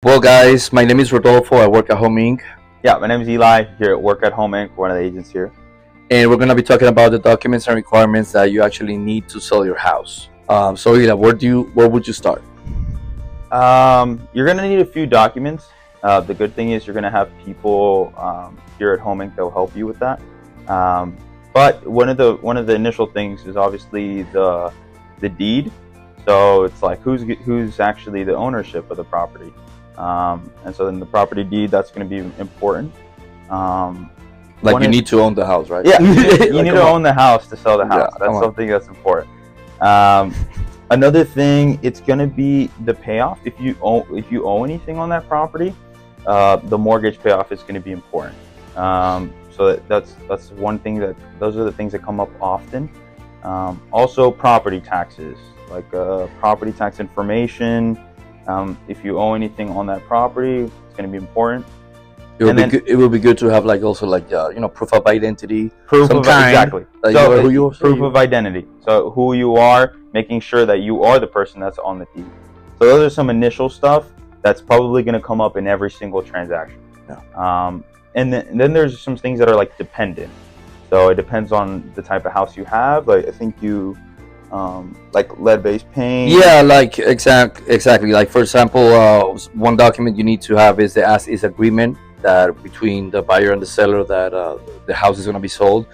Well, guys, my name is Rodolfo. I work at Homeinc, Yeah, my name is Eli. Here at work at Homeinc, one of the agents here. and we're going to be talking about the documents and requirements that you actually need to sell your house. So, Eli, where would you start? You're gonna need a few documents. The good thing is you're gonna have people here at Homeinc that will help you with that. But one of the initial things is obviously the deed. So it's like who's actually the ownership of the property. And so then the property deed, that's going to be important. Like, you need to own the house, right? Yeah, you Like, need to own the house to sell the house. Yeah, That's something that's important. Another thing, it's going to be the payoff. If you owe anything on that property, the mortgage payoff is going to be important. So that's one thing those are the things that come up often. Also, property taxes, like property tax information. If you owe anything on that property, it's going to be important. It will be good to have proof of identity, Exactly. So proof of identity. So who you are, making sure that you are the person that's on the deed. So those are some initial stuff that's probably going to come up in every single transaction. Yeah. And then there's some things that are like dependent. So it depends on the type of house you have. Like I think you. Like lead-based paint. Yeah, like exactly. Like, for example, one document you need to have is the as-is agreement that between the buyer and the seller that the house is going to be sold.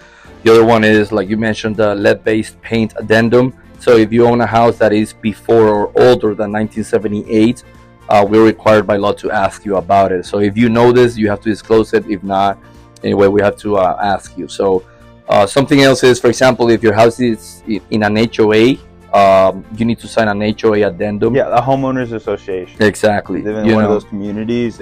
The other one is, like you mentioned, the lead-based paint addendum. So if you own a house that is before or older than 1978, we're required by law to ask you about it. So if you know this, you have to disclose it. If not, anyway, we have to ask you. So something else is, for example, if your house is in an HOA, you need to sign an HOA addendum. Yeah, a homeowners association. Exactly. Live in one of those communities,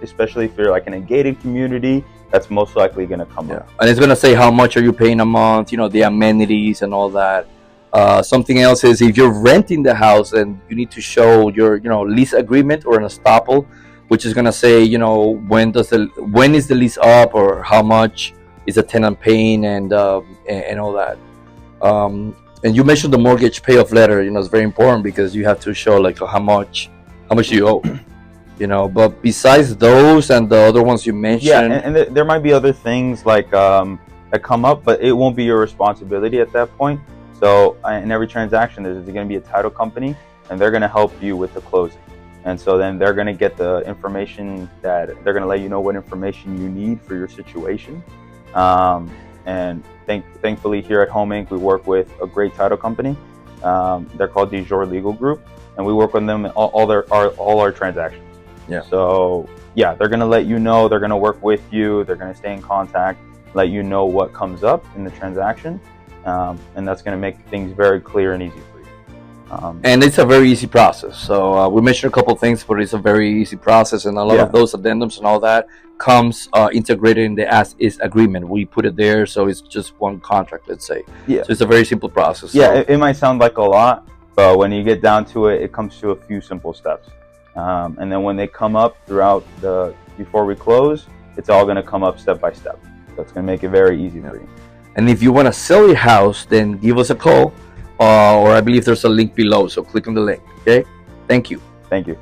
especially if you're like in a gated community, that's most likely going to come up. And it's going to say how much are you paying a month, the amenities and all that. Something else is if you're renting the house, and you need to show your lease agreement or an estoppel, which is going to say when is the lease up, or how much is a tenant paying, and all that. And you mentioned the mortgage payoff letter. It's very important because you have to show like how much you owe. But besides those and the other ones you mentioned, yeah, and there might be other things like that come up, but it won't be your responsibility at that point. So in every transaction, there's going to be a title company, and they're going to help you with the closing. And so then they're going to get the information that they're going to let you know what information you need for your situation. And thankfully here at Homeinc, we work with a great title company. They're called the Legal Group, and we work with them in all our transactions. Yeah. So yeah, they're gonna let you know. They're gonna work with you. They're gonna stay in contact, let you know what comes up in the transaction, and that's gonna make things very clear and easy for you. And it's a very easy process. So we mentioned a couple of things, but it's a very easy process, and a lot of those addendums and all that comes integrated in the as-is agreement. We put it there, so it's just one contract, let's say. Yeah. So it's a very simple process. Yeah, it might sound like a lot, but when you get down to it, it comes to a few simple steps. And then when they come up before we close, it's all going to come up step by step. So it's going to make it very easy for you. And if you want to sell your house, then give us a call, or I believe there's a link below. So click on the link. Okay. Thank you. Thank you.